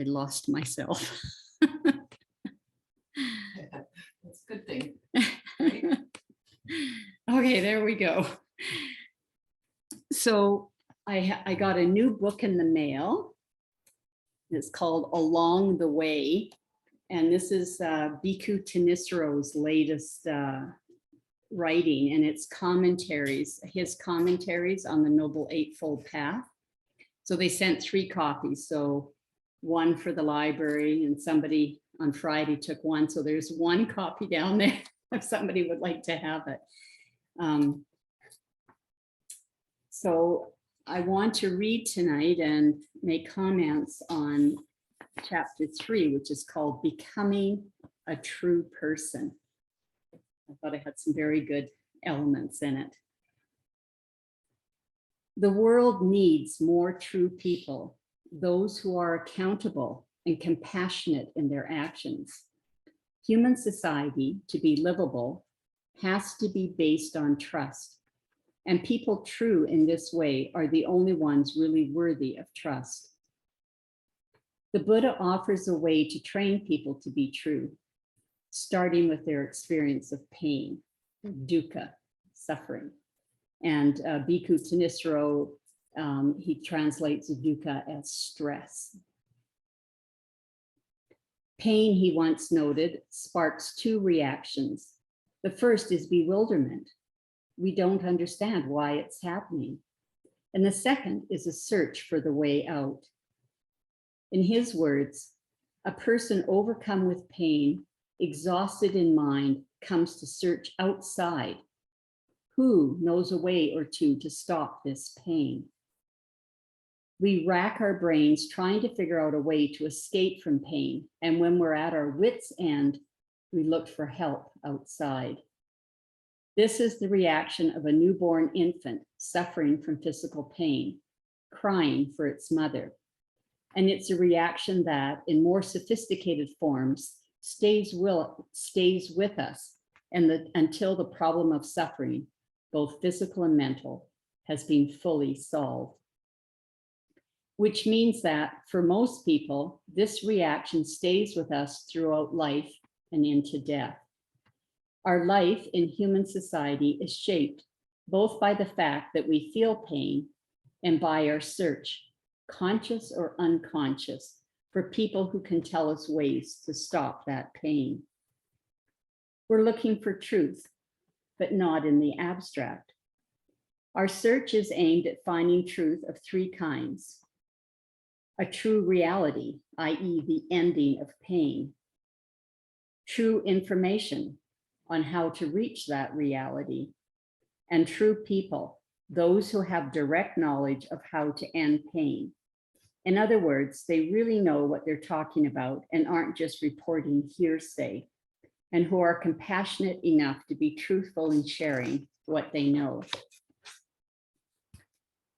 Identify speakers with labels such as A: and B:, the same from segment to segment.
A: I lost myself.
B: That's a good thing. Right?
A: Okay, there we go. So I got a new book in the mail. It's called Along the Way. And this is Bhikkhu Thannissaro's latest writing, and it's commentaries, his commentaries on the Noble Eightfold Path. So they sent 3 copies. So one for the library, and somebody on Friday took one. So there's 1 copy down there if somebody would like to have it. So I want to read tonight and make comments on chapter 3, which is called Becoming a True Person. I thought it had some very good elements in it. The world needs more true people, those who are accountable and compassionate in their actions. Human society, to be livable, has to be based on trust. And people true in this way are the only ones really worthy of trust. The Buddha offers a way to train people to be true, starting with their experience of pain, dukkha, suffering. And Bhikkhu Thanissaro, he translates dukkha as stress. Pain, he once noted, sparks 2 reactions. The first is bewilderment. We don't understand why it's happening. And the second is a search for the way out. In his words, a person overcome with pain, exhausted in mind, comes to search outside. Who knows a way or two to stop this pain? We rack our brains trying to figure out a way to escape from pain. And when we're at our wits' end, we look for help outside. This is the reaction of a newborn infant suffering from physical pain, crying for its mother. And it's a reaction that, in more sophisticated forms, stays with us until the problem of suffering, both physical and mental, has been fully solved. Which means that for most people, this reaction stays with us throughout life and into death. Our life in human society is shaped both by the fact that we feel pain and by our search, conscious or unconscious, for people who can tell us ways to stop that pain. We're looking for truth, but not in the abstract. Our search is aimed at finding truth of 3 kinds. A true reality, i.e., the ending of pain. True information on how to reach that reality. And true people, those who have direct knowledge of how to end pain. In other words, they really know what they're talking about and aren't just reporting hearsay, and who are compassionate enough to be truthful in sharing what they know.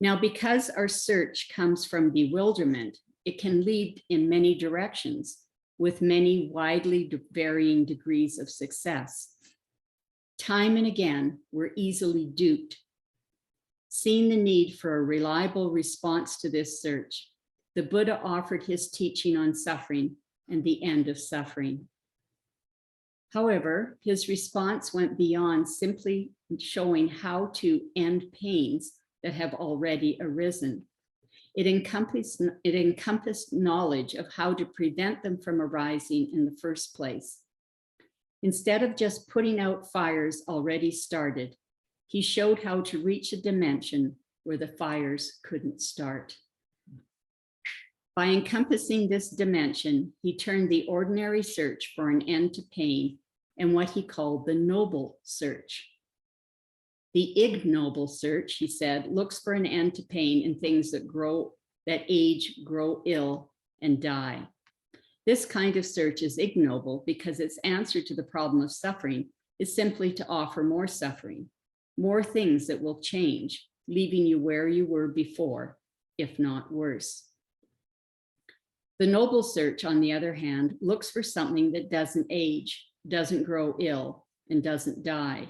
A: Now, because our search comes from bewilderment, it can lead in many directions with many widely varying degrees of success. Time and again, we're easily duped. Seeing the need for a reliable response to this search, the Buddha offered his teaching on suffering and the end of suffering. However, his response went beyond simply showing how to end pains that have already arisen. It encompassed knowledge of how to prevent them from arising in the first place. Instead of just putting out fires already started, he showed how to reach a dimension where the fires couldn't start. By encompassing this dimension, he turned the ordinary search for an end to pain and what he called the noble search. The ignoble search, he said, looks for an end to pain in things that age, grow ill, and die. This kind of search is ignoble because its answer to the problem of suffering is simply to offer more suffering, more things that will change, leaving you where you were before, if not worse. The noble search, on the other hand, looks for something that doesn't age, doesn't grow ill, and doesn't die.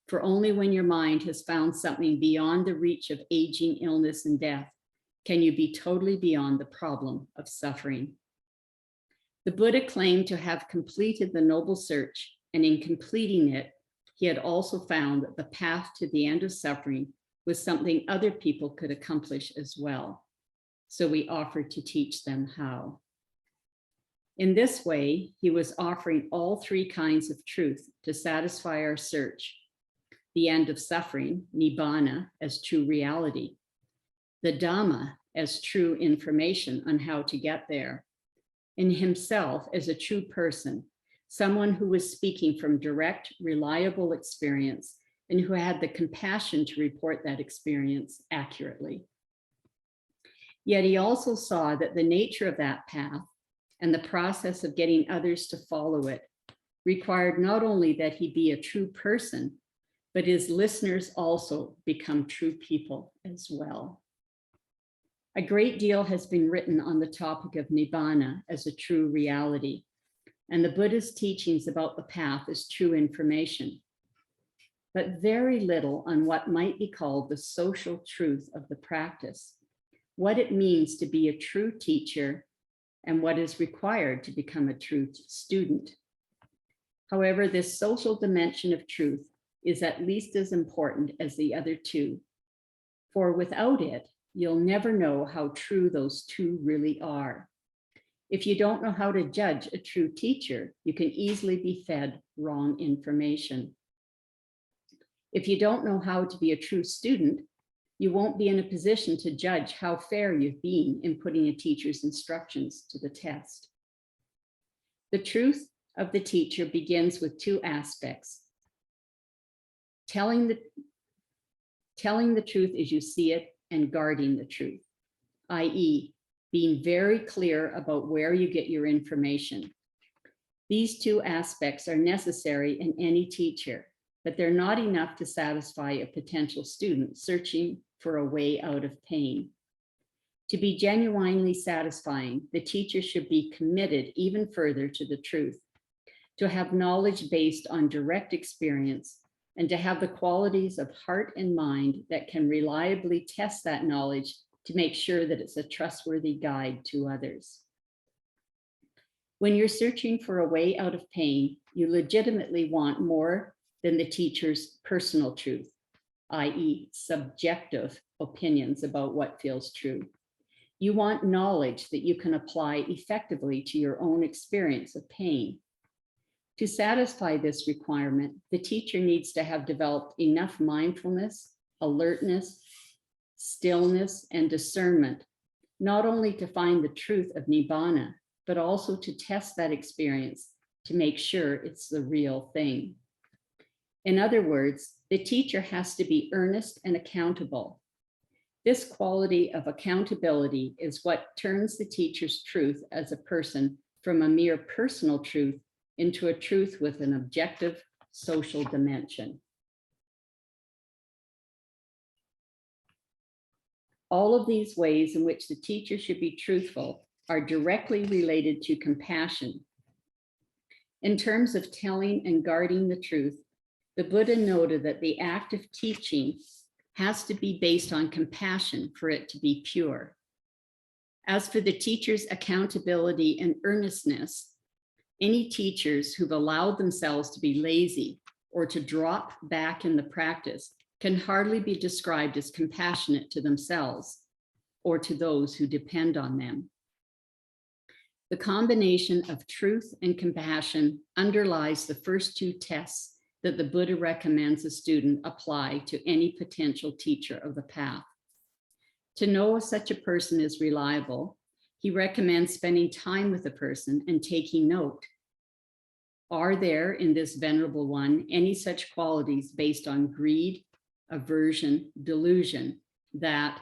A: For only when your mind has found something beyond the reach of aging, illness, and death can you be totally beyond the problem of suffering. The Buddha claimed to have completed the noble search, and in completing it, he had also found that the path to the end of suffering was something other people could accomplish as well. So we offered to teach them how. In this way, he was offering all three kinds of truth to satisfy our search: the end of suffering, nibbana, as true reality; the Dhamma as true information on how to get there; and himself as a true person, someone who was speaking from direct, reliable experience and who had the compassion to report that experience accurately. Yet he also saw that the nature of that path and the process of getting others to follow it required not only that he be a true person, but his listeners also become true people as well. A great deal has been written on the topic of Nibbana as a true reality, and the Buddha's teachings about the path as true information, but very little on what might be called the social truth of the practice, what it means to be a true teacher, and what is required to become a true student. However, this social dimension of truth is at least as important as the other two, for without it, you'll never know how true those two really are. If you don't know how to judge a true teacher, you can easily be fed wrong information. If you don't know how to be a true student, you won't be in a position to judge how fair you've been in putting a teacher's instructions to the test. The truth of the teacher begins with two aspects: telling the truth as you see it, and guarding the truth, i.e., being very clear about where you get your information. These two aspects are necessary in any teacher, but they're not enough to satisfy a potential student searching for a way out of pain. To be genuinely satisfying, the teacher should be committed even further to the truth, to have knowledge based on direct experience, and to have the qualities of heart and mind that can reliably test that knowledge to make sure that it's a trustworthy guide to others. When you're searching for a way out of pain, you legitimately want more than the teacher's personal truth, i.e., subjective opinions about what feels true. You want knowledge that you can apply effectively to your own experience of pain. To satisfy this requirement, the teacher needs to have developed enough mindfulness, alertness, stillness, and discernment, not only to find the truth of Nibbana, but also to test that experience to make sure it's the real thing. In other words, the teacher has to be earnest and accountable. This quality of accountability is what turns the teacher's truth as a person from a mere personal truth into a truth with an objective social dimension. All of these ways in which the teacher should be truthful are directly related to compassion. In terms of telling and guarding the truth, the Buddha noted that the act of teaching has to be based on compassion for it to be pure. As for the teacher's accountability and earnestness, any teachers who've allowed themselves to be lazy or to drop back in the practice can hardly be described as compassionate to themselves or to those who depend on them. The combination of truth and compassion underlies the first two tests that the Buddha recommends a student apply to any potential teacher of the path. To know if such a person is reliable, he recommends spending time with the person and taking note. Are there in this venerable one any such qualities based on greed, aversion, delusion, that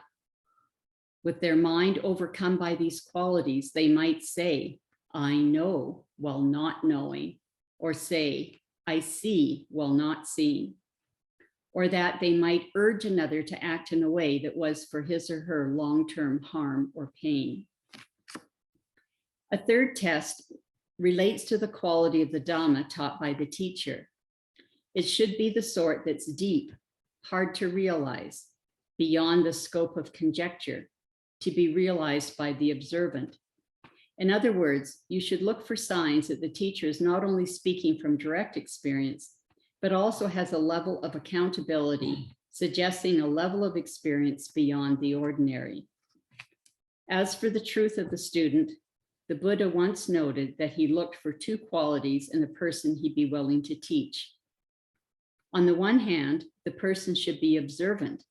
A: with their mind overcome by these qualities, they might say, I know, while not knowing, or say, I see, while not seeing, or that they might urge another to act in a way that was for his or her long-term harm or pain. A third test relates to the quality of the Dhamma taught by the teacher. It should be the sort that's deep, hard to realize, beyond the scope of conjecture, to be realized by the observant. In other words, you should look for signs that the teacher is not only speaking from direct experience, but also has a level of accountability, suggesting a level of experience beyond the ordinary. As for the truth of the student, the Buddha once noted that he looked for two qualities in a person he'd be willing to teach. On the one hand, the person should be observant,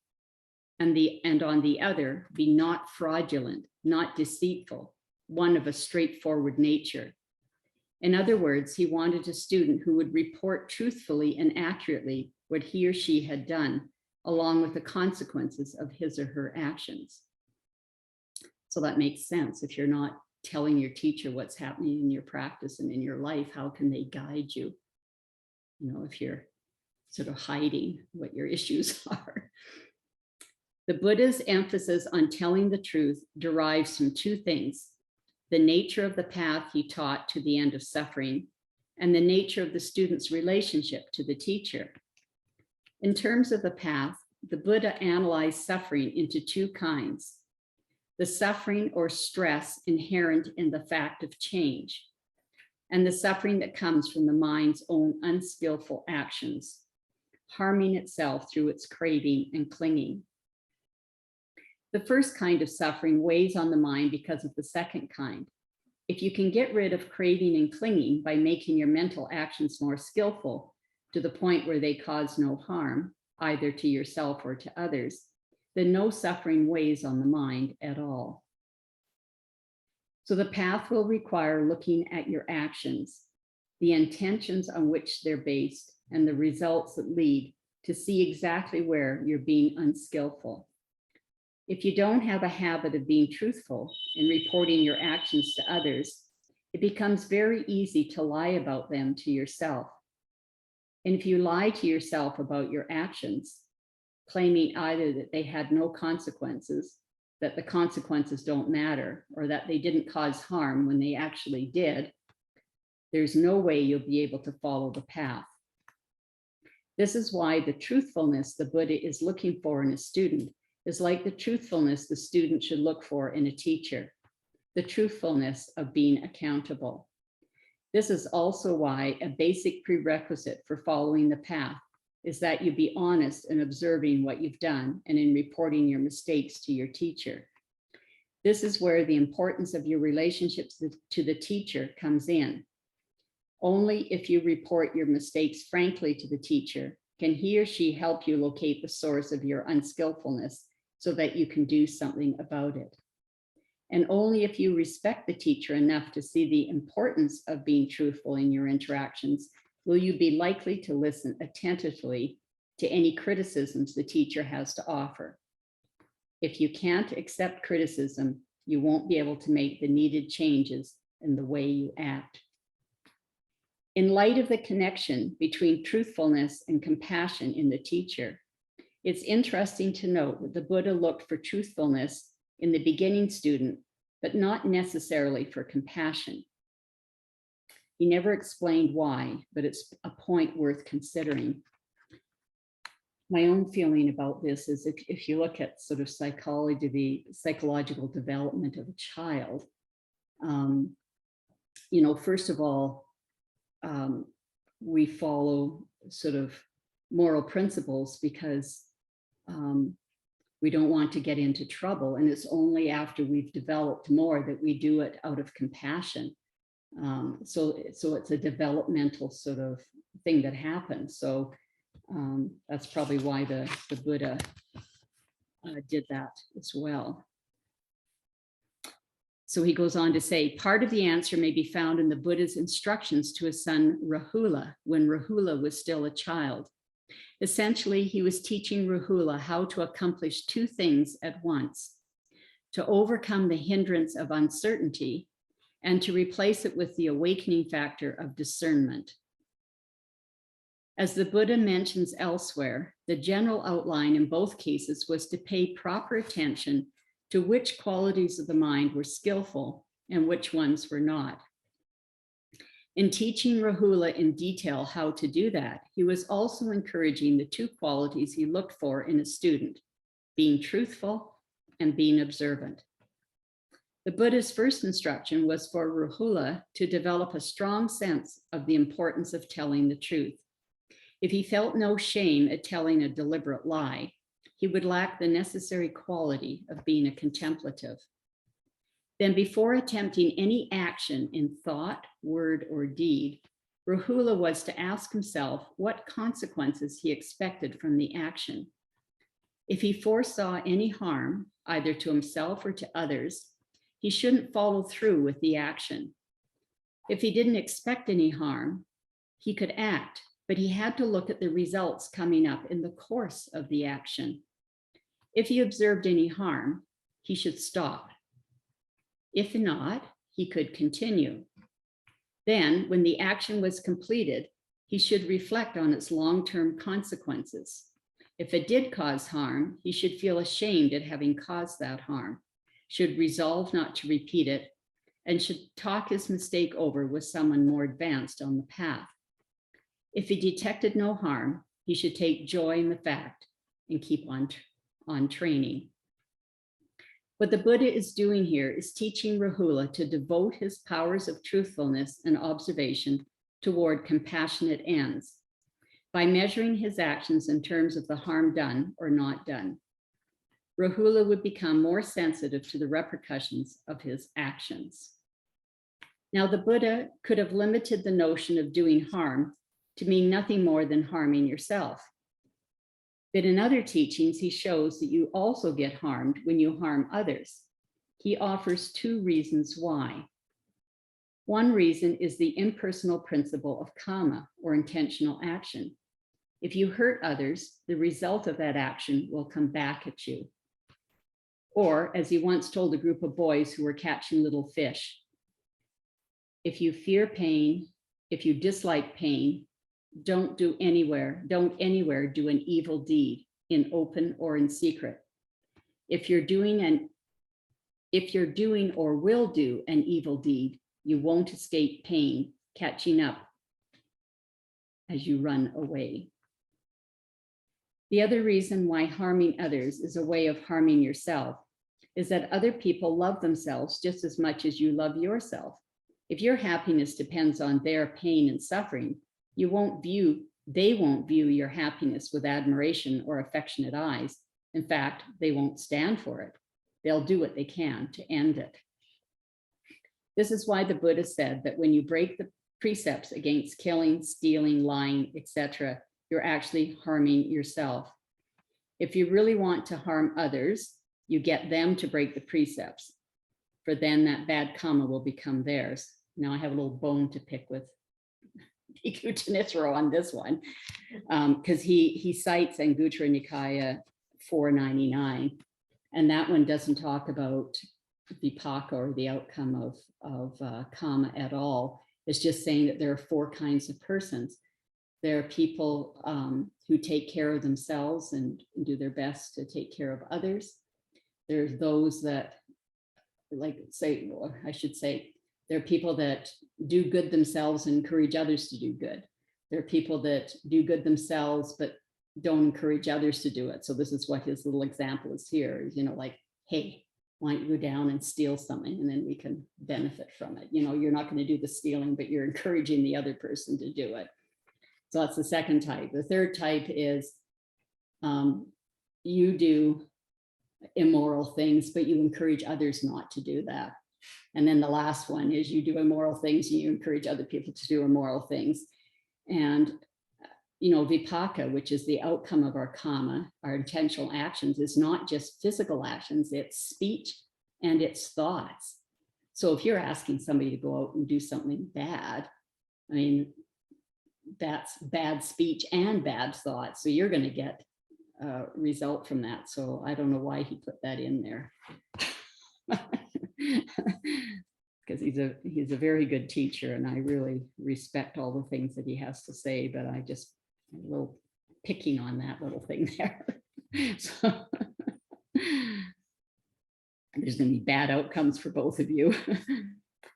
A: and on the other, be not fraudulent, not deceitful, one of a straightforward nature. In other words, he wanted a student who would report truthfully and accurately what he or she had done, along with the consequences of his or her actions. So that makes sense. If you're not telling your teacher what's happening in your practice and in your life, how can they guide you? You know, if you're sort of hiding what your issues are. The Buddha's emphasis on telling the truth derives from two things: the nature of the path he taught to the end of suffering, and the nature of the student's relationship to the teacher. In terms of the path, the Buddha analyzed suffering into two kinds: the suffering or stress inherent in the fact of change, and the suffering that comes from the mind's own unskillful actions, harming itself through its craving and clinging. The first kind of suffering weighs on the mind because of the second kind. If you can get rid of craving and clinging by making your mental actions more skillful to the point where they cause no harm, either to yourself or to others, then no suffering weighs on the mind at all. So the path will require looking at your actions, the intentions on which they're based, and the results that lead to see exactly where you're being unskillful. If you don't have a habit of being truthful in reporting your actions to others, it becomes very easy to lie about them to yourself. And if you lie to yourself about your actions, claiming either that they had no consequences, that the consequences don't matter, or that they didn't cause harm when they actually did, there's no way you'll be able to follow the path. This is why the truthfulness the Buddha is looking for in a student is like the truthfulness the student should look for in a teacher, the truthfulness of being accountable. This is also why a basic prerequisite for following the path is that you be honest in observing what you've done and in reporting your mistakes to your teacher. This is where the importance of your relationships to the teacher comes in. Only if you report your mistakes frankly to the teacher can he or she help you locate the source of your unskillfulness so that you can do something about it. And only if you respect the teacher enough to see the importance of being truthful in your interactions will you be likely to listen attentively to any criticisms the teacher has to offer. If you can't accept criticism, you won't be able to make the needed changes in the way you act. In light of the connection between truthfulness and compassion in the teacher, it's interesting to note that the Buddha looked for truthfulness in the beginning student, but not necessarily for compassion. He never explained why, but it's a point worth considering. My own feeling about this is if you look at sort of psychological development of a child, you know, first of all, we follow sort of moral principles because we don't want to get into trouble. And it's only after we've developed more that we do it out of compassion. So it's a developmental sort of thing that happens. So that's probably why the Buddha did that as well. So he goes on to say, part of the answer may be found in the Buddha's instructions to his son Rahula when Rahula was still a child. Essentially, he was teaching Rahula how to accomplish two things at once: to overcome the hindrance of uncertainty and to replace it with the awakening factor of discernment. As the Buddha mentions elsewhere, the general outline in both cases was to pay proper attention to which qualities of the mind were skillful and which ones were not. In teaching Rahula in detail how to do that, he was also encouraging the two qualities he looked for in a student: being truthful and being observant. The Buddha's first instruction was for Rahula to develop a strong sense of the importance of telling the truth. If he felt no shame at telling a deliberate lie, he would lack the necessary quality of being a contemplative. Then, before attempting any action in thought, word, or deed, Rahula was to ask himself what consequences he expected from the action. If he foresaw any harm, either to himself or to others, he shouldn't follow through with the action. If he didn't expect any harm, he could act, but he had to look at the results coming up in the course of the action. If he observed any harm, he should stop. If not, he could continue. Then, when the action was completed, he should reflect on its long-term consequences. If it did cause harm, he should feel ashamed at having caused that harm, should resolve not to repeat it, and should talk his mistake over with someone more advanced on the path. If he detected no harm, he should take joy in the fact and keep on training. What the Buddha is doing here is teaching Rahula to devote his powers of truthfulness and observation toward compassionate ends by measuring his actions in terms of the harm done or not done. Rahula would become more sensitive to the repercussions of his actions. Now, the Buddha could have limited the notion of doing harm to mean nothing more than harming yourself. But in other teachings, he shows that you also get harmed when you harm others. He offers two reasons why. One reason is the impersonal principle of kamma, or intentional action. If you hurt others, the result of that action will come back at you. Or, as he once told a group of boys who were catching little fish, if you fear pain, if you dislike pain, don't anywhere do an evil deed in open or in secret. If you're doing or will do an evil deed, you won't escape pain catching up as you run away. The other reason why harming others is a way of harming yourself is that other people love themselves just as much as you love yourself. If your happiness depends on their pain and suffering, they won't view your happiness with admiration or affectionate eyes. In fact, they won't stand for it. They'll do what they can to end it. This is why the Buddha said that when you break the precepts against killing, stealing, lying, etc., you're actually harming yourself. If you really want to harm others, you get them to break the precepts, for then that bad kamma will become theirs. Now I have a little bone to pick with Bhikkhu Thanissaro on this one, because he cites Anguttara Nikaya 499, and that one doesn't talk about vipaka or the outcome of kamma at all. It's just saying that there are four kinds of persons. There are people who take care of themselves and do their best to take care of others. There's those that, there are people that do good themselves and encourage others to do good. There are people that do good themselves, but don't encourage others to do it. So this is what his little example is here, like, hey, why don't you go down and steal something and then we can benefit from it. You're not going to do the stealing, but you're encouraging the other person to do it. So that's the second type. The third type is you do immoral things, but you encourage others not to do that. And then the last one is you do immoral things and you encourage other people to do immoral things. And, vipaka, which is the outcome of our kamma, our intentional actions, is not just physical actions, it's speech and it's thoughts. So if you're asking somebody to go out and do something bad, that's bad speech and bad thoughts. So you're going to get a result from that. So I don't know why he put that in there. Because he's a very good teacher and I really respect all the things that he has to say, but I just a little picking on that little thing there. So there's going to be bad outcomes for both of you.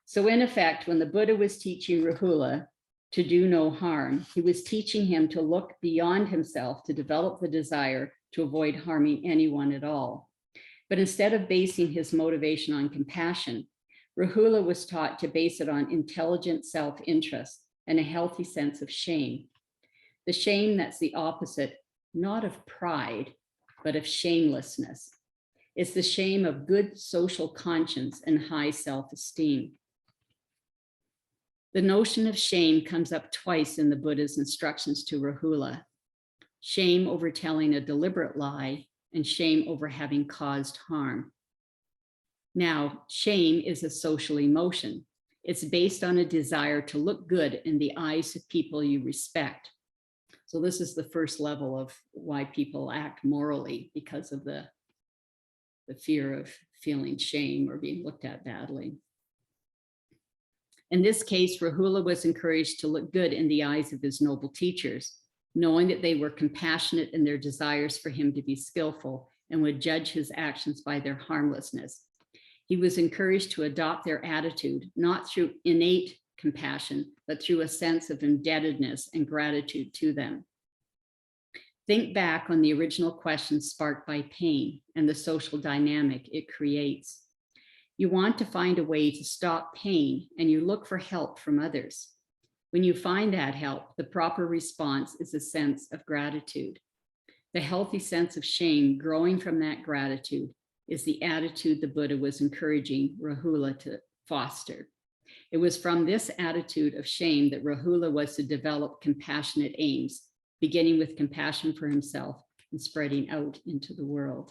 A: So in effect, when the Buddha was teaching Rahula to do no harm, he was teaching him to look beyond himself to develop the desire to avoid harming anyone at all. But instead of basing his motivation on compassion, Rahula was taught to base it on intelligent self-interest and a healthy sense of shame. The shame that's the opposite, not of pride, but of shamelessness. It's the shame of good social conscience and high self-esteem. The notion of shame comes up twice in the Buddha's instructions to Rahula. Shame over telling a deliberate lie and shame over having caused harm. Now, shame is a social emotion. It's based on a desire to look good in the eyes of people you respect. So this is the first level of why people act morally, because of the fear of feeling shame or being looked at badly. In this case, Rahula was encouraged to look good in the eyes of his noble teachers, knowing that they were compassionate in their desires for him to be skillful and would judge his actions by their harmlessness. He was encouraged to adopt their attitude, not through innate compassion, but through a sense of indebtedness and gratitude to them. Think back on the original question sparked by pain and the social dynamic it creates. You want to find a way to stop pain, and you look for help from others. When you find that help, the proper response is a sense of gratitude. The healthy sense of shame growing from that gratitude is the attitude the Buddha was encouraging Rahula to foster. It was from this attitude of shame that Rahula was to develop compassionate aims, beginning with compassion for himself and spreading out into the world.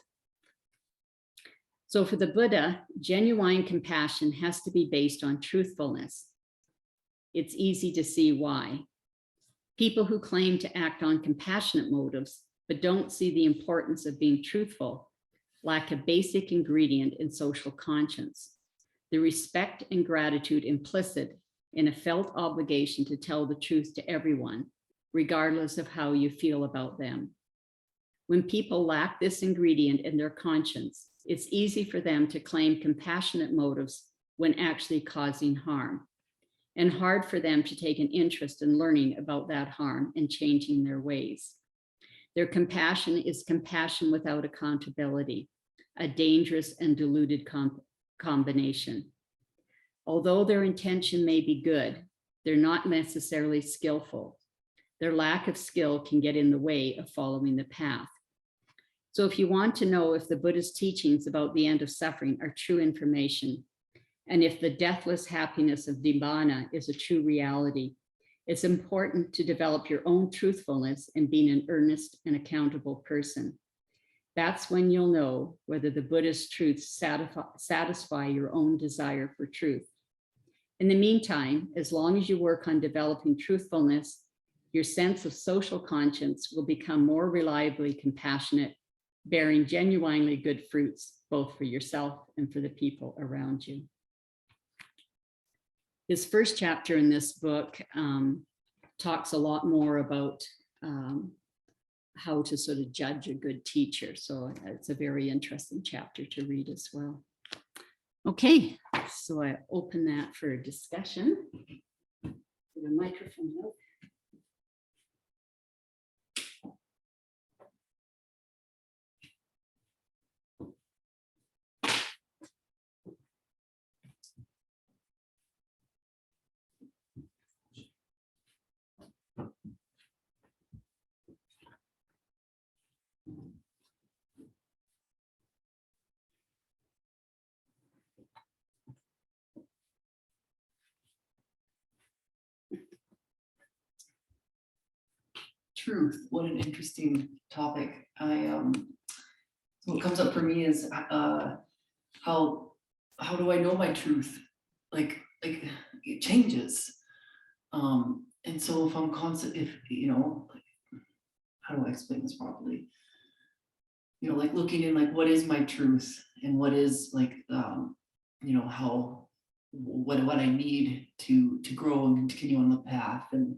A: So for the Buddha, genuine compassion has to be based on truthfulness. It's easy to see why. People who claim to act on compassionate motives, but don't see the importance of being truthful, lack a basic ingredient in social conscience, the respect and gratitude implicit in a felt obligation to tell the truth to everyone, regardless of how you feel about them. When people lack this ingredient in their conscience, it's easy for them to claim compassionate motives when actually causing harm, and hard for them to take an interest in learning about that harm and changing their ways. Their compassion is compassion without accountability, a dangerous and diluted combination. Although their intention may be good, they're not necessarily skillful. Their lack of skill can get in the way of following the path. So if you want to know if the Buddha's teachings about the end of suffering are true information, and if the deathless happiness of Nibbana is a true reality, it's important to develop your own truthfulness in being an earnest and accountable person. That's when you'll know whether the Buddha's truths satisfy your own desire for truth. In the meantime, as long as you work on developing truthfulness, your sense of social conscience will become more reliably compassionate, bearing genuinely good fruits, both for yourself and for the people around you. His first chapter in this book talks a lot more about how to sort of judge a good teacher. So it's a very interesting chapter to read as well. Okay, so I open that for discussion. The microphone out.
B: Truth, what an interesting topic. So what comes up for me is how do I know my truth? Like it changes. And so if I'm constant, if how do I explain this properly? Like looking in, like, what is my truth, and what is like how what I need to grow and continue on the path, and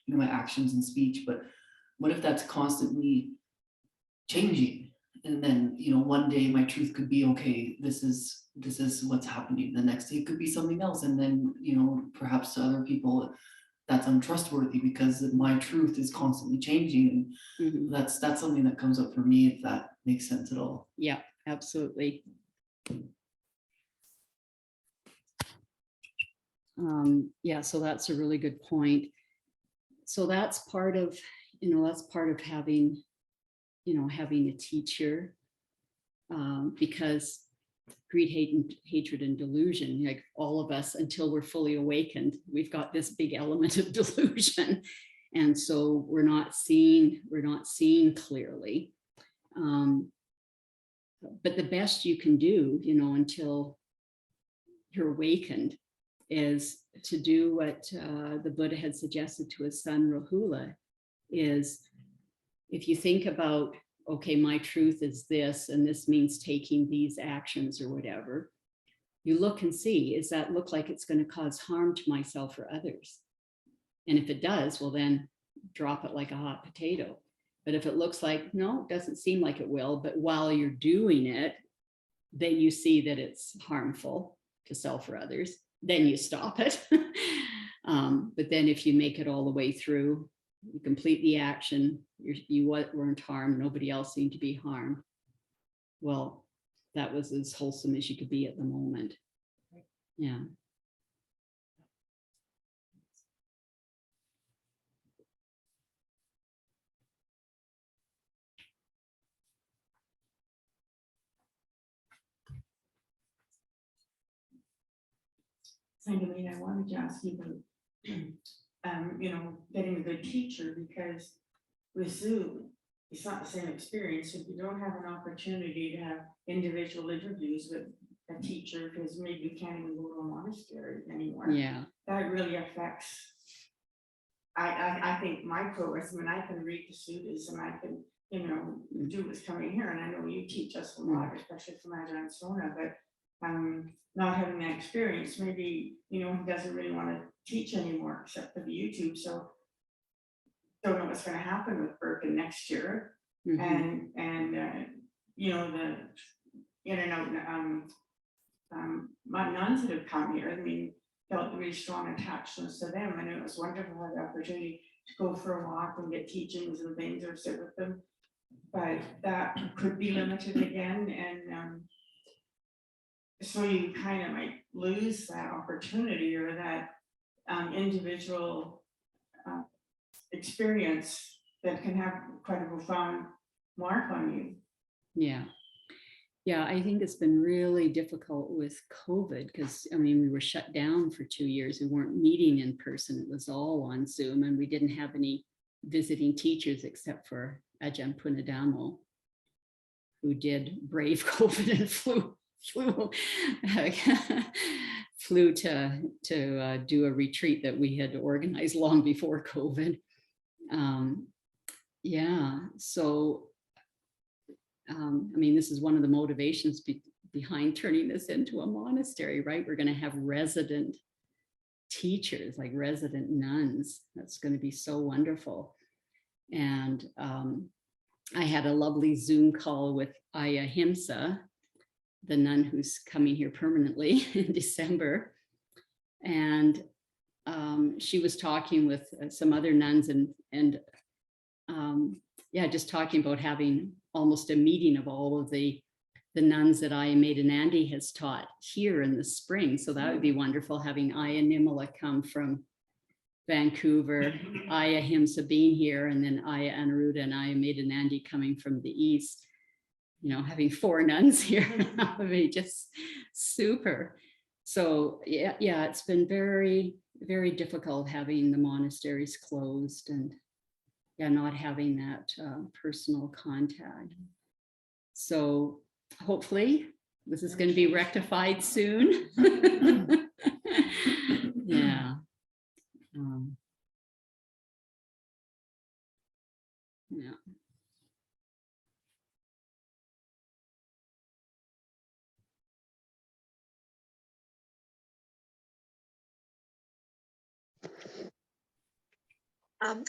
B: my actions and speech. But what if that's constantly changing? And then, one day my truth could be, okay, this is what's happening. The next day it could be something else. And then, perhaps to other people that's untrustworthy because my truth is constantly changing. And that's something that comes up for me, if that makes sense at all.
A: Yeah, absolutely. Yeah, so that's a really good point. So that's part of, that's part of having, having a teacher, because greed, hatred, and delusion, like all of us, until we're fully awakened, we've got this big element of delusion. And so we're not seeing clearly. But the best you can do, until you're awakened, is to do what the Buddha had suggested to his son Rahula, is if you think about, okay, my truth is this, and this means taking these actions or whatever, you look and see, does that look like it's going to cause harm to myself or others? And if it does, well, then drop it like a hot potato. But if it looks like, no, it doesn't seem like it will, but while you're doing it, then you see that it's harmful to self or others, then you stop it. But then if you make it all the way through, you complete the action, you weren't harmed, nobody else seemed to be harmed. Well, that was as wholesome as you could be at the moment. Yeah.
C: I wanted to ask you about, getting a good teacher, because with Zoom, it's not the same experience if you don't have an opportunity to have individual interviews with a teacher, because maybe you can't even go to a monastery anymore.
A: Yeah.
C: That really affects, I think my progress. I mean, I can read the suttas and I can, do what's coming here. And I know you teach us a lot, especially from Ajahn Sona, but not having that experience, maybe, he doesn't really want to teach anymore except for the YouTube. So don't know what's going to happen with Birkin next year. And the in and out my nuns that have come here, I mean, felt really strong attachments to them, and it was wonderful to have the opportunity to go for a walk and get teachings and things or sit with them. But that could be limited again, and so you kind of might lose that opportunity or that individual experience that can have quite a profound mark on you.
A: Yeah. Yeah, I think it's been really difficult with COVID because, we were shut down for 2 years. We weren't meeting in person. It was all on Zoom, and we didn't have any visiting teachers except for Ajahn Punadamo, who did brave COVID and flew to do a retreat that we had organized long before COVID. Yeah, so this is one of the motivations behind turning this into a monastery, right? We're going to have resident teachers, like resident nuns. That's going to be so wonderful. And I had a lovely Zoom call with Ahimsa, the nun who's coming here permanently in December. And she was talking with some other nuns and just talking about having almost a meeting of all of the nuns that Aya Maidanandi has taught here in the spring. So that would be wonderful, having Aya Nimala come from Vancouver, Aya Himsa being here, and then Aya Anuruddha and Aya Maidanandi coming from the east. Having 4 nuns here, that would be just super. So yeah, it's been very, very difficult having the monasteries closed and not having that personal contact. So hopefully this is going to be rectified soon. Yeah. Yeah.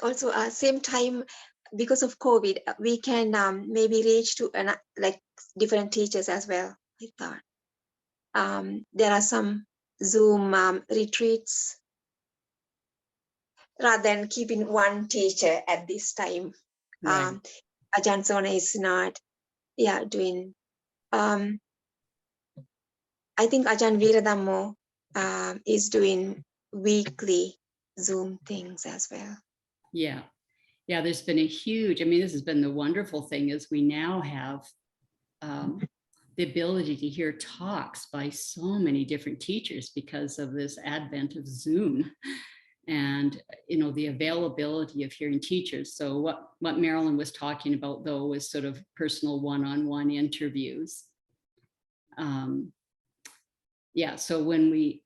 D: Also, same time, because of COVID, we can maybe reach to like different teachers as well. I thought there are some Zoom retreats rather than keeping one teacher at this time.
A: Right.
D: Ajahn Sona is not, doing I think Ajahn Veeradhammo is doing weekly Zoom things as well.
A: Yeah. Yeah, there's been a huge, I mean, this has been the wonderful thing is we now have the ability to hear talks by so many different teachers because of this advent of Zoom and, you know, the availability of hearing teachers. So what Marilyn was talking about though was sort of personal one-on-one interviews. Yeah, so when we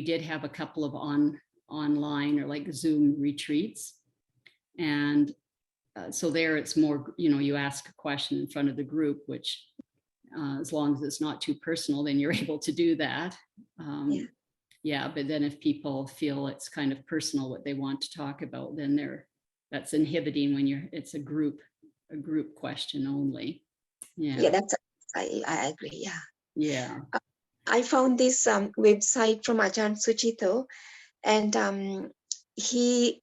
A: did have a couple of online or like Zoom retreats. And so there it's more, you know, you ask a question in front of the group, which as long as it's not too personal, then you're able to do that. Yeah, but then if people feel it's kind of personal what they want to talk about, then that's inhibiting when it's a group question only.
D: Yeah, I agree. Yeah.
A: Yeah.
D: I found this website from Ajahn Suchito, and he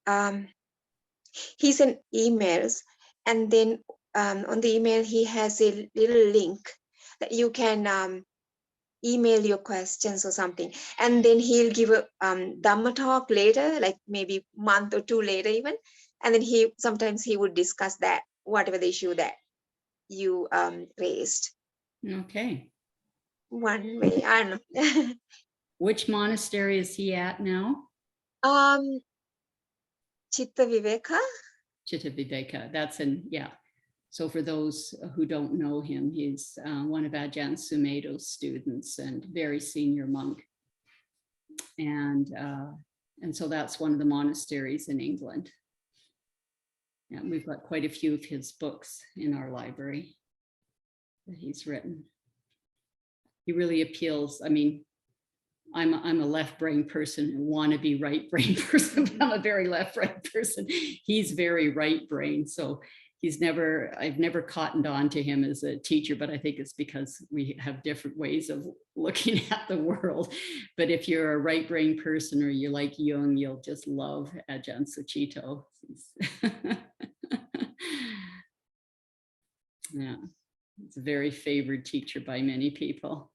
D: sent emails, and then on the email he has a little link that you can email your questions or something, and then he'll give a Dhamma talk later, like maybe month or two later even, and then sometimes he would discuss that, whatever the issue that you raised.
A: Okay.
D: One way, I don't know.
A: Which monastery is he at now?
D: Chitta Viveka.
A: Chitta Viveka. That's yeah. So for those who don't know him, he's one of Ajahn Sumedho's students and very senior monk. And so that's one of the monasteries in England. And we've got quite a few of his books in our library that he's written. He really appeals. I mean, I'm a left brain person and want to be right brain person. I'm a very left brain person. He's very right brain. So I've never cottoned on to him as a teacher, but I think it's because we have different ways of looking at the world. But if you're a right brain person or you like Jung, you'll just love Ajahn Suchito. Yeah, it's a very favored teacher by many people.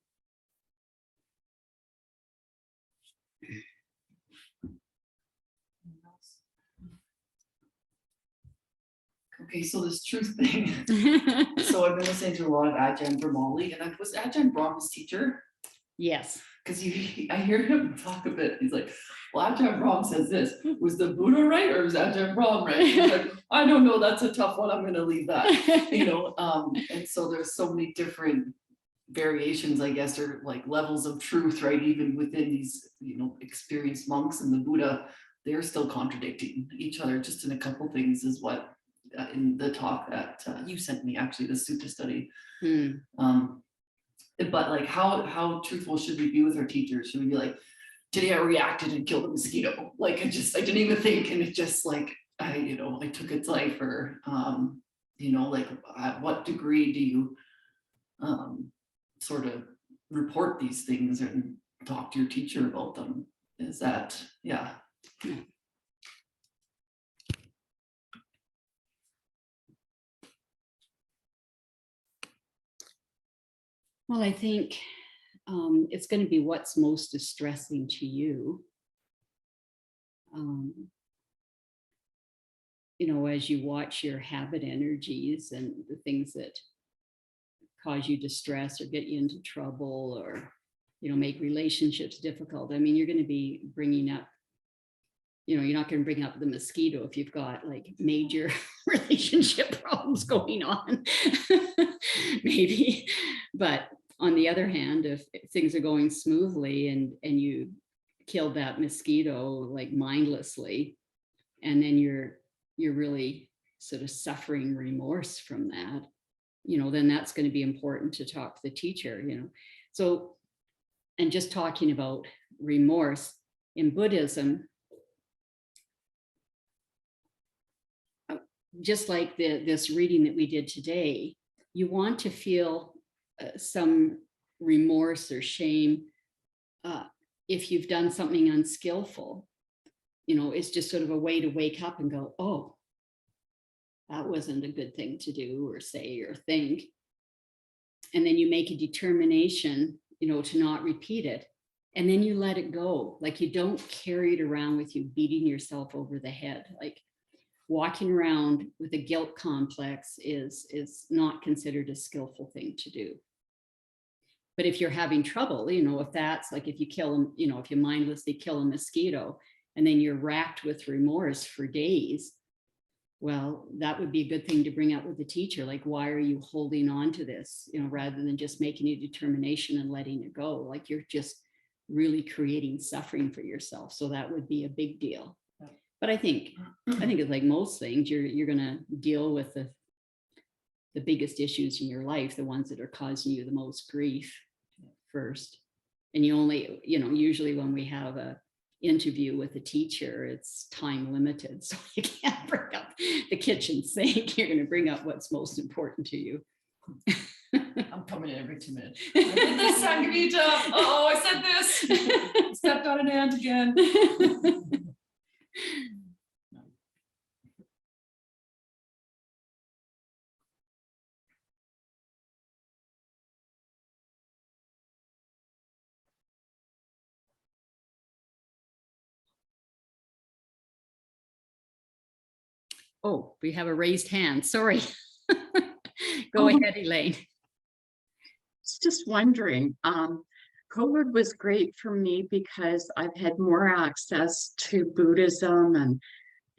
B: Okay, so this truth thing. So I've been listening to a lot of Ajahn Brahmali, and was Ajahn Brahm his teacher?
A: Yes.
B: Because I hear him talk a bit. He's like, well, Ajahn Brahm says this. Was the Buddha right or was Ajahn Brahm right? He's like, I don't know. That's a tough one. I'm going to leave that. You know, and so there's so many different variations, I guess, or like levels of truth, right? Even within these, you know, experienced monks and the Buddha, they're still contradicting each other. Just in a couple things is what in the talk that you sent me, actually, the Sutta study. But like how truthful should we be with our teachers? Should we be like, today I reacted and killed a mosquito? Like I didn't even think, and it just like I took its life, or you know, like at what degree do you sort of report these things and talk to your teacher about them? Is that, yeah.
A: Well, I think it's going to be what's most distressing to you. You know, as you watch your habit energies and the things that cause you distress or get you into trouble or, you know, make relationships difficult. I mean, you're going to be bringing up, you know, you're not going to bring up the mosquito if you've got like major relationship problems going on, maybe. But on the other hand, if things are going smoothly and you killed that mosquito like mindlessly, and then you're really sort of suffering remorse from that, you know, then that's going to be important to talk to the teacher, you know. So, and just talking about remorse in Buddhism, just like this reading that we did today, you want to feel some remorse or shame if you've done something unskillful. You know, it's just sort of a way to wake up and go, oh, that wasn't a good thing to do or say or think. and then you make a determination, you know, to not repeat it. And then you let it go. Like, you don't carry it around with you, beating yourself over the head. Like, walking around with a guilt complex is not considered a skillful thing to do. But if you're having trouble, you know, if that's like, if you kill them, you know, if you mindlessly kill a mosquito and then you're racked with remorse for days, well, that would be a good thing to bring up with the teacher. Like, why are you holding on to this? You know, rather than just making a determination and letting it go. Like, you're just really creating suffering for yourself. So that would be a big deal. But I think it's like most things, you're gonna deal with the biggest issues in your life, the ones that are causing you the most grief first. And you only, you know, usually when we have a interview with a teacher, it's time limited. So you can't bring up the kitchen sink. You're going to bring up what's most important to you.
B: I'm coming in every 2 minutes. I did this, Sanghavita. Oh, I said this. Stepped on an ant again.
A: Oh, we have a raised hand. Sorry. Go ahead, Elaine.
E: Just wondering, COVID was great for me because I've had more access to Buddhism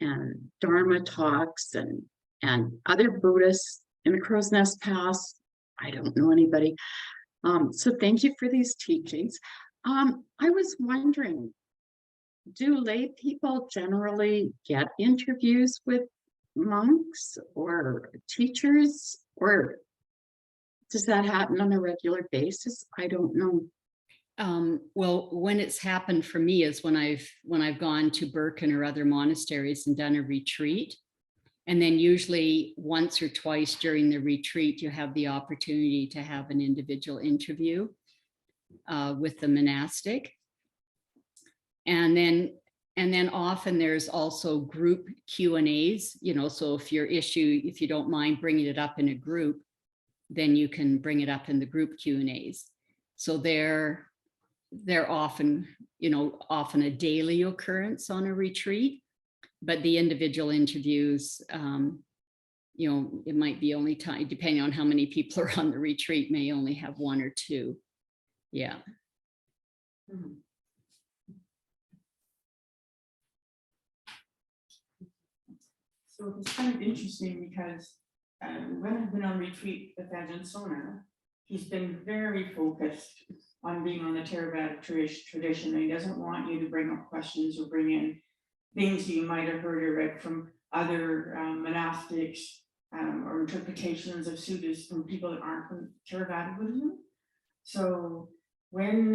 E: and Dharma talks and other Buddhists in the Crow's Nest Pass. I don't know anybody. So thank you for these teachings. I was wondering, do lay people generally get interviews with monks or teachers, or does that happen on a regular basis? I don't know.
A: Well, when it's happened for me is when I've gone to Birken or other monasteries and done a retreat. And then usually once or twice during the retreat, you have the opportunity to have an individual interview with the monastic. And then often there's also group Q&As, you know, so if you don't mind bringing it up in a group, then you can bring it up in the group Q&As. So they're often, you know, often a daily occurrence on a retreat, but the individual interviews, you know, it might be only time, depending on how many people are on the retreat, may only have 1 or 2. Yeah.
C: Mhm. So it's kind of interesting because when I've been on retreat with Ajahn Sona, he's been very focused on being on the Theravada tradition. And he doesn't want you to bring up questions or bring in things you might have heard or read from other monastics or interpretations of suttas from people that aren't from Theravada Buddhism. So when,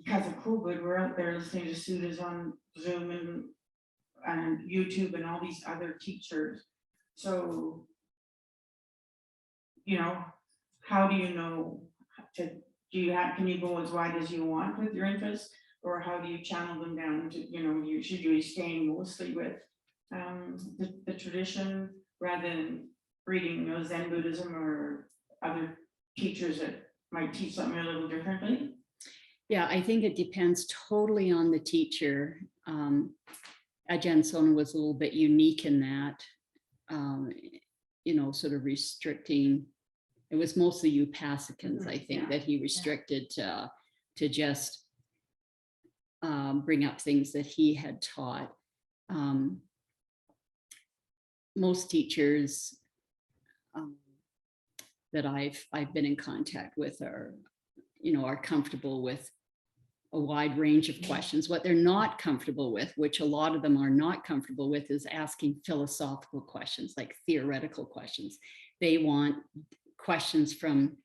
C: because of COVID, we're out there listening to suttas on Zoom and YouTube and all these other teachers. So, you know, how do you know can you go as wide as you want with your interests, or how do you channel them down to, you know, you should be staying mostly with the tradition rather than reading, you know, Zen Buddhism or other teachers that might teach something a little differently?
A: Yeah, I think it depends totally on the teacher. Ajahn Sona was a little bit unique in that, you know, sort of restricting. It was mostly Upasakans, I think, that he restricted to just bring up things that he had taught. Most teachers that I've been in contact with are, you know, are comfortable with a wide range of questions. What they're not comfortable with, which a lot of them are not comfortable with, is asking philosophical questions, like theoretical questions. They want questions from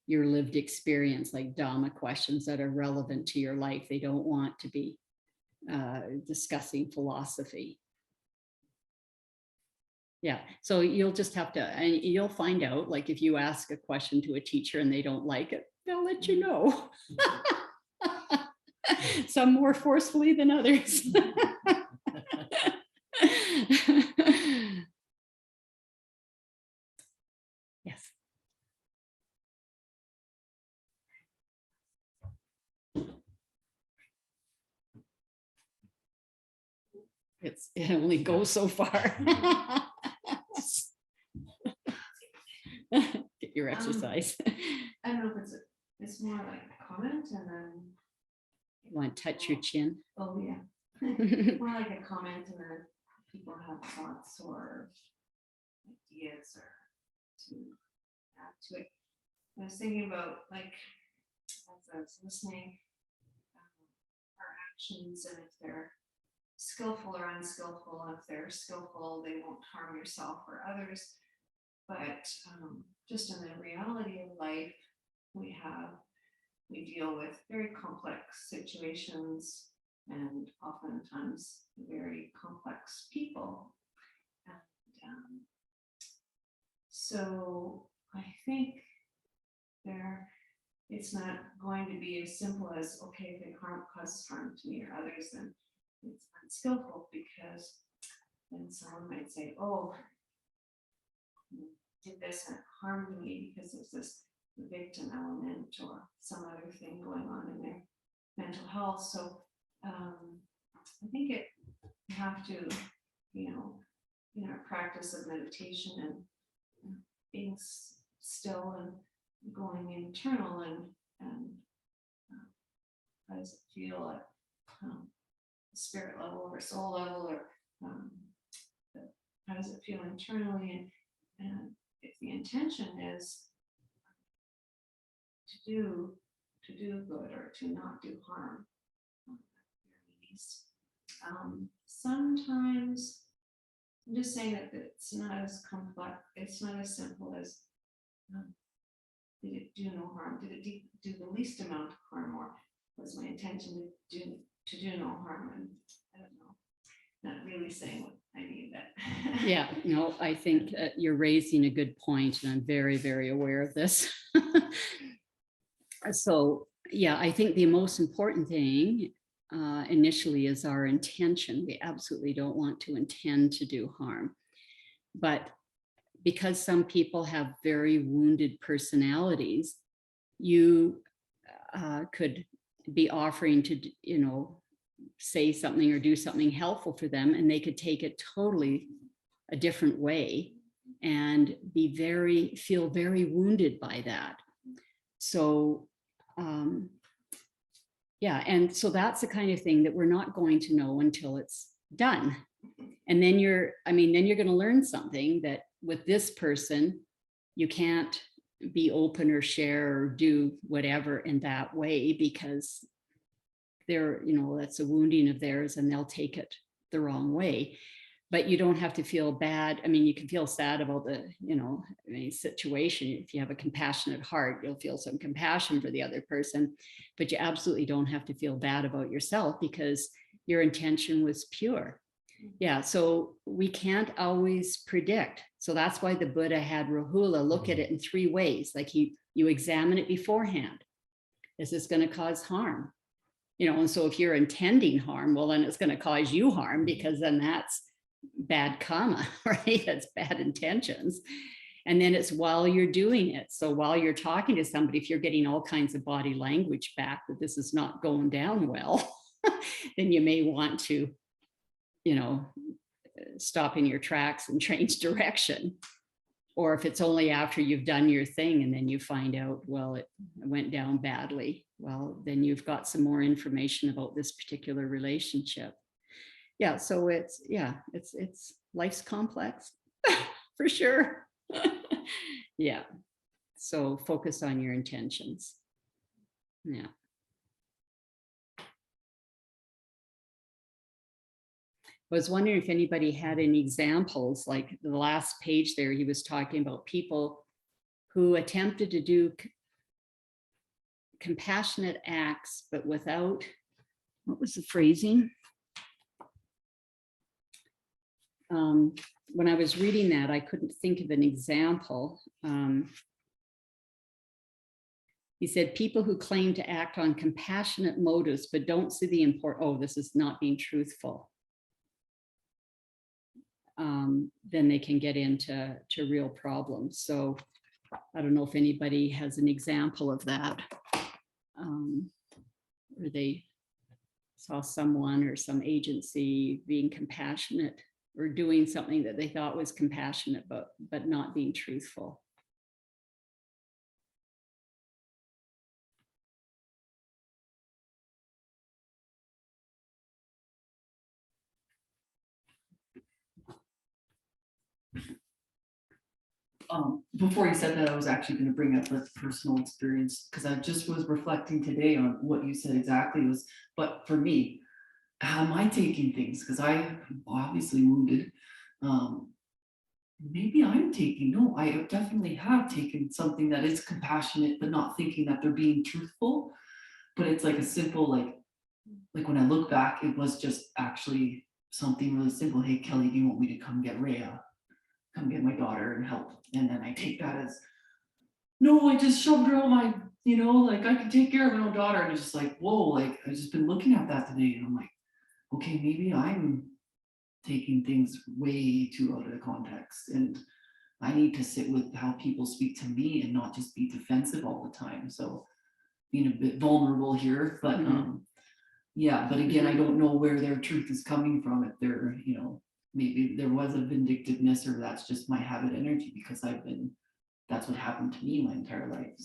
A: your lived experience, like Dhamma questions that are relevant to your life. They don't want to be discussing philosophy. Yeah, so you'll just have to, and you'll find out, like if you ask a question to a teacher and they don't like it, they'll let you know. Some more forcefully than others. Yes. it only goes so far. Get your exercise.
C: I don't know if it's more like a comment and then,
A: You want to touch your chin?
C: oh yeah. More like a comment and then people have thoughts or ideas or to add to it. I was thinking about like, as I was listening, our actions and if they're skillful or unskillful, if they're skillful, they won't harm yourself or others. But just in the reality of life, we deal with very complex situations and oftentimes very complex people. And so I think it's not going to be as simple as, okay, if it causes harm to me or others, then it's unskillful, because then someone might say, oh, did this and it harmed me because there's this victim element or some other thing going on in their mental health. So I think you have to, in our practice of meditation and being still and going internal and how does it feel at spirit level or soul level, or how does it feel internally, and if the intention is to do good or to not do harm, sometimes I'm just saying that it's not as complex, it's not as simple as did it do no harm, did it do the least amount of harm, or was my intention to do no harm? And I don't know, not really saying what I mean that.
A: Yeah, no, I think you're raising a good point, and I'm very, very aware of this. So, yeah, I think the most important thing initially is our intention. We absolutely don't want to intend to do harm. But because some people have very wounded personalities, you could be offering to, say something or do something helpful for them, and they could take it totally a different way and feel very wounded by that. So yeah, and so that's the kind of thing that we're not going to know until it's done. And then you're going to learn something, that with this person, you can't be open or share or do whatever in that way, because they're, that's a wounding of theirs and they'll take it the wrong way. But you don't have to feel bad. I mean, you can feel sad about the, situation. If you have a compassionate heart, you'll feel some compassion for the other person, but you absolutely don't have to feel bad about yourself, because your intention was pure. Yeah, so we can't always predict. So that's why the Buddha had Rahula look at it in 3 ways. Like you examine it beforehand. Is this going to cause harm? And so if you're intending harm, well, then it's going to cause you harm, because then that's bad kamma, right? That's bad intentions. And then it's while you're doing it. So while you're talking to somebody, if you're getting all kinds of body language back that this is not going down well, then you may want to, stop in your tracks and change direction. Or if it's only after you've done your thing and then you find out, well, it went down badly, well, then you've got some more information about this particular relationship. Yeah, so it's life's complex for sure. Yeah, so focus on your intentions. Yeah. I was wondering if anybody had any examples, like the last page there, he was talking about people who attempted to do compassionate acts, but without, what was the phrasing? When I was reading that, I couldn't think of an example. He said, people who claim to act on compassionate motives, but don't see the this is not being truthful. Then they can get into real problems. So I don't know if anybody has an example of that. Or they saw someone or some agency being compassionate or doing something that they thought was compassionate, but not being truthful.
B: Before you said that, I was actually going to bring up a personal experience, because I just was reflecting today on what you said exactly was, but for me, how am I taking things? Because I obviously wounded. Maybe I'm taking, no, I definitely have taken something that is compassionate, but not thinking that they're being truthful. But it's like a simple, like when I look back, it was just actually something really simple. Hey, Kelly, do you want me to come get Rhea? Come get my daughter and help. And then I take that as, no, I just shoved her on my, like I can take care of my own daughter. And it's just like, whoa, like I've just been looking at that today. And I'm like, okay, maybe I'm taking things way too out of the context. And I need to sit with how people speak to me and not just be defensive all the time. So being a bit vulnerable here, but yeah, but again, I don't know where their truth is coming from. If they're, maybe there was a vindictiveness, or that's just my habit energy, because that's what happened to me my entire life,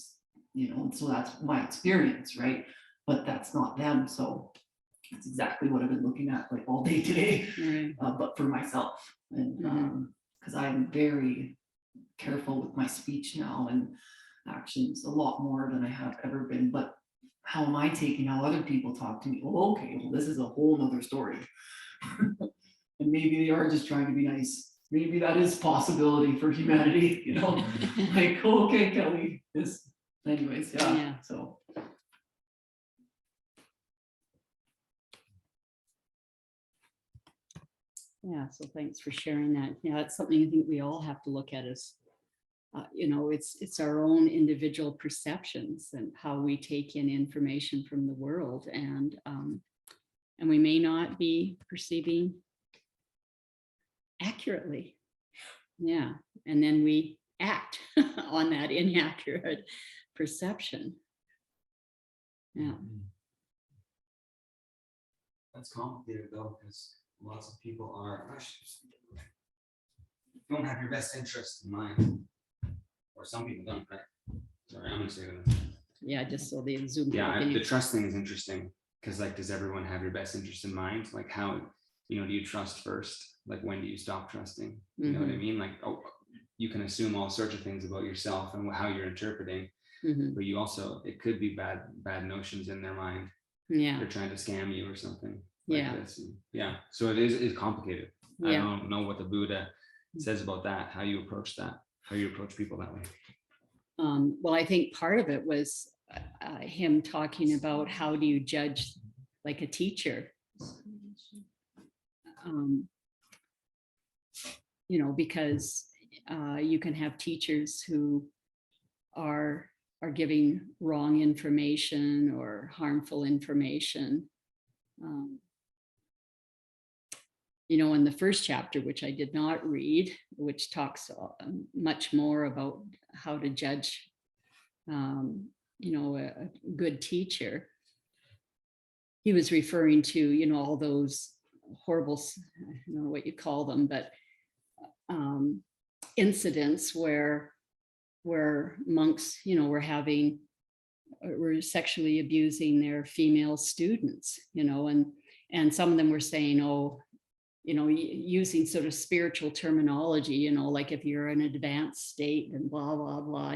B: and so that's my experience, right? But that's not them. So that's exactly what I've been looking at like all day today,
A: Right.
B: but for myself. And because I'm very careful with my speech now and actions, a lot more than I have ever been. But how am I taking how other people talk to me? Oh, okay, well, this is a whole nother story. And maybe they are just trying to be nice. Maybe that is possibility for humanity, like, oh, okay, Kelly, this, anyways, yeah. So.
A: Yeah, so thanks for sharing that. Yeah, that's something I think we all have to look at as, it's our own individual perceptions and how we take in information from the world, and we may not be perceiving accurately. Yeah, and then we act on that inaccurate perception. Yeah.
F: That's complicated though, because lots of people don't have your best interest in mind, or some people don't, right? Sorry, I'm gonna say that.
A: Yeah, just so the Zoom.
F: Yeah, the trust thing is interesting, because like, does everyone have your best interest in mind? Like how, do you trust first? Like when do you stop trusting? You know what I mean? Like, oh, you can assume all sorts of things about yourself and how you're interpreting, but you also, it could be bad notions in their mind.
A: Yeah.
F: They're trying to scam you or something. Like
A: Yeah.
F: this. Yeah. So it's complicated.
A: Yeah.
F: I don't know what the Buddha says about that, how you approach that, how you approach people that way.
A: Well, I think part of it was him talking about how do you judge like a teacher, because you can have teachers who are giving wrong information or harmful information. In the first chapter, which I did not read, which talks much more about how to judge, a good teacher. He was referring to, all those horrible, I don't know what you call them, but incidents where monks, were sexually abusing their female students, and some of them were saying, oh, using sort of spiritual terminology, like if you're in an advanced state and blah, blah, blah,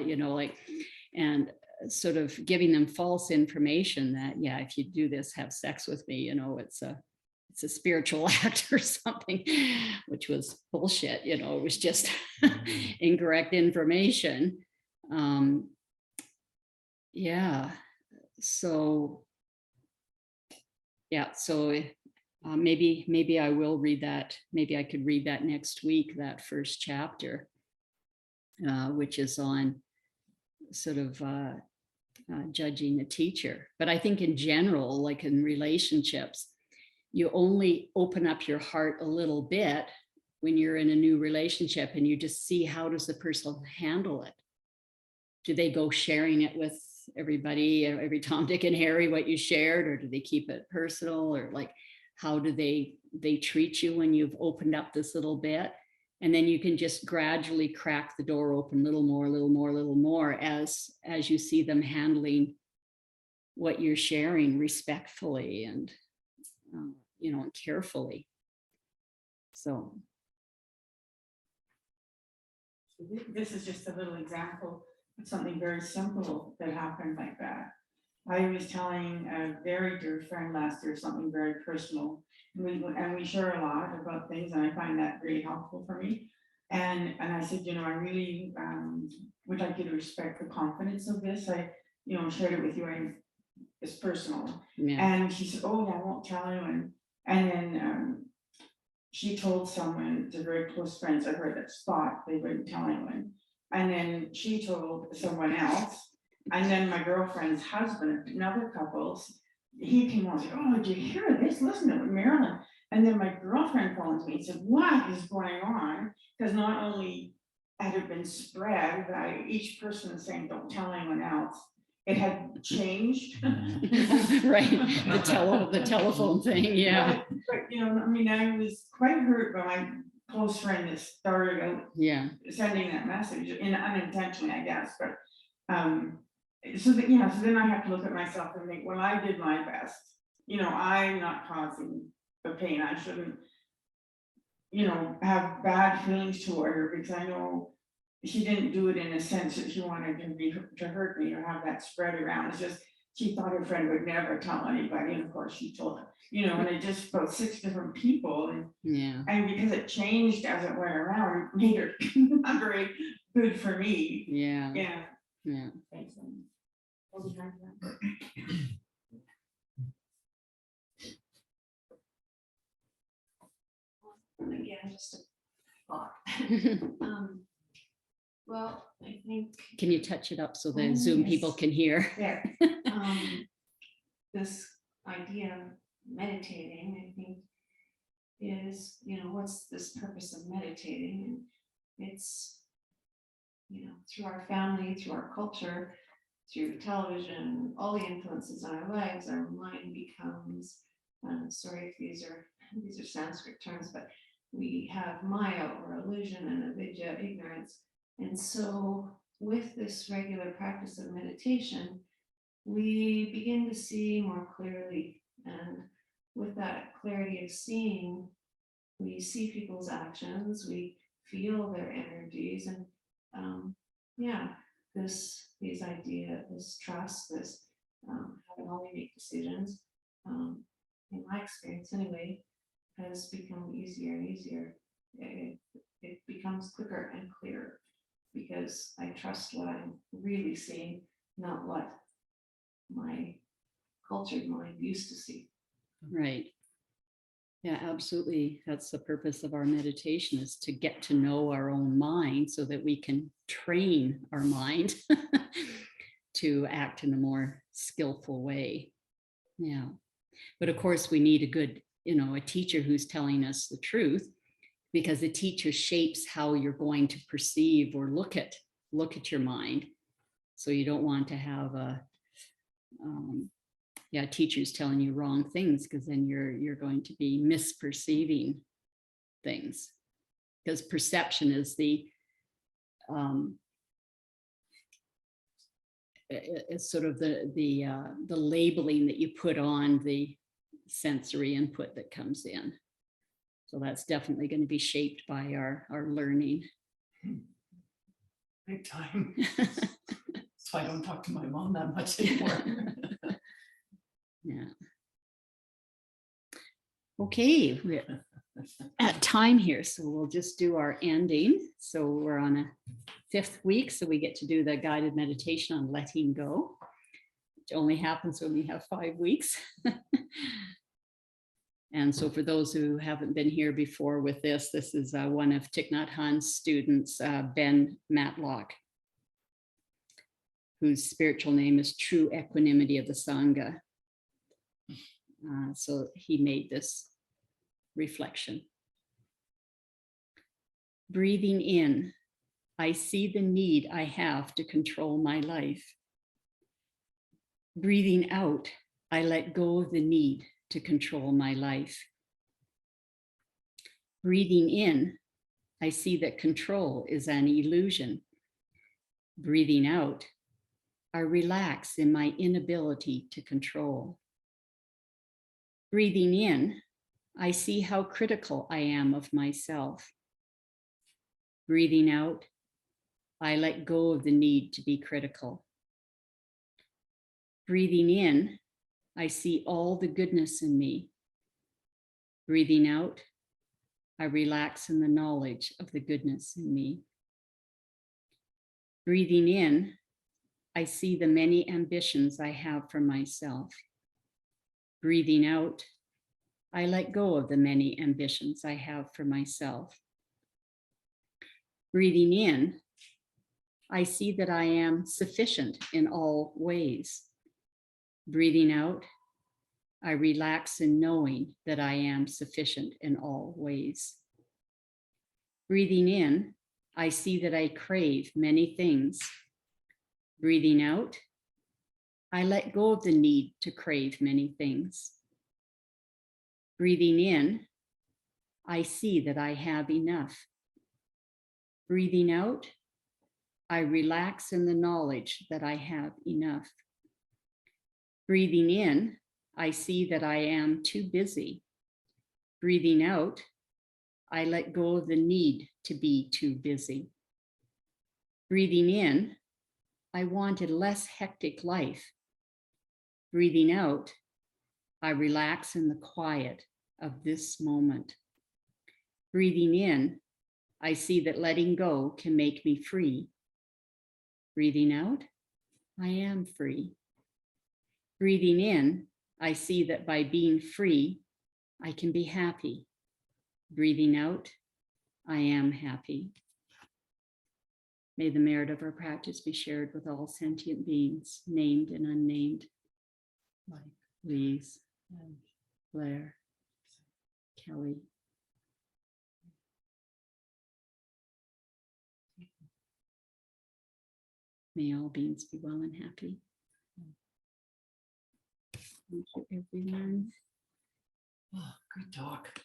A: and sort of giving them false information that, yeah, if you do this, have sex with me, it's a spiritual act or something, which was bullshit, it was just incorrect information. Yeah. So, yeah. So maybe I will read that. Maybe I could read that next week, that first chapter, which is on sort of judging a teacher. But I think in general, like in relationships, you only open up your heart a little bit when you're in a new relationship, and you just see how does the person handle it. Do they go sharing it with everybody, every Tom, Dick, and Harry what you shared, or do they keep it personal, or like how do they treat you when you've opened up this little bit? And then you can just gradually crack the door open, little more as you see them handling what you're sharing respectfully and you know, and carefully. So
C: This is just a little example of something very simple that happened like that. I was telling a very dear friend last year something very personal. And we share a lot about things, and I find that really helpful for me. And I said, you know, I really would like you to respect the confidence of this. I, you know, shared it with you. It's personal.
A: yeah.
C: And she said, oh, yeah, I won't tell anyone. And then she told someone, the very close friends of her, that thought they wouldn't tell anyone. And then she told someone else. And then my girlfriend's husband, another couple's, he came on and said, oh, did you hear this? Listen to Marilyn. And then my girlfriend phones me and said, what is going on? Because not only had it been spread by each person saying, don't tell anyone else, it had changed.
A: Right, the telephone thing, yeah.
C: But, you know, I mean, I was quite hurt by my close friend that started out
A: Yeah,
C: sending that message, in unintentionally, I guess, but, so that, yeah, so then I have to look at myself and think, well, I did my best. You know, I'm not causing the pain. I shouldn't, you know, have bad feelings toward her, because I know she didn't do it in a sense that she wanted to hurt me or have that spread around. It's just, she thought her friend would never tell anybody, and of course she told her, you know, and it just about 6 different people,
A: yeah,
C: and because it changed as it went around, it made it not very good for me.
A: yeah,
C: Yeah.
A: yeah.
C: Thanks. I'll be behind that.
G: Again, just a thought. Well, I think
A: Can you touch it up so the Zoom people can hear?
C: There.
G: this idea of meditating, I think, is, you know, what's this purpose of meditating? And it's, you know, through our family, through our culture, through television, all the influences on our lives, our mind becomes, sorry if these are Sanskrit terms, but we have Maya or illusion and avidya, ignorance. And so with this regular practice of meditation, we begin to see more clearly. And with that clarity of seeing, we see people's actions, we feel their energies, and yeah, these idea, this trust, this having all we make decisions, in my experience anyway, has become easier and easier. It becomes quicker and clearer because I trust what I'm really seeing, not what my cultured mind used to see.
A: Right. Yeah, absolutely. That's the purpose of our meditation, is to get to know our own mind so that we can train our mind to act in a more skillful way. Yeah. But of course, we need a good, you know, a teacher who's telling us the truth, because the teacher shapes how you're going to perceive or look at your mind. So you don't want to have teachers telling you wrong things, because then you're going to be misperceiving things, because perception is it's sort of the labeling that you put on the sensory input that comes in. So that's definitely going to be shaped by our learning.
B: Big time. So I don't talk to my mom that much anymore.
A: Yeah. Okay, we're at time here, so we'll just do our ending. So we're on a 5th week, so we get to do the guided meditation on letting go, which only happens when we have 5 weeks. And so for those who haven't been here before with this is one of Thich Nhat Hanh's students, Ben Matlock, whose spiritual name is True Equanimity of the Sangha. So he made this reflection. Breathing in, I see the need I have to control my life. Breathing out, I let go of the need to control my life. Breathing in, I see that control is an illusion. Breathing out, I relax in my inability to control. Breathing in, I see how critical I am of myself. Breathing out, I let go of the need to be critical. Breathing in, I see all the goodness in me. Breathing out, I relax in the knowledge of the goodness in me. Breathing in, I see the many ambitions I have for myself. Breathing out, I let go of the many ambitions I have for myself. Breathing in, I see that I am sufficient in all ways. Breathing out, I relax in knowing that I am sufficient in all ways. Breathing in, I see that I crave many things. Breathing out, I let go of the need to crave many things. Breathing in, I see that I have enough. Breathing out, I relax in the knowledge that I have enough. Breathing in, I see that I am too busy. Breathing out, I let go of the need to be too busy. Breathing in, I wanted less hectic life. Breathing out, I relax in the quiet of this moment. Breathing in, I see that letting go can make me free. Breathing out, I am free. Breathing in, I see that by being free, I can be happy. Breathing out, I am happy. May the merit of our practice be shared with all sentient beings, named and unnamed, like Lise, and Blair, Kelly. May all beings be well and happy. Thank you, everyone.
B: Oh, good talk.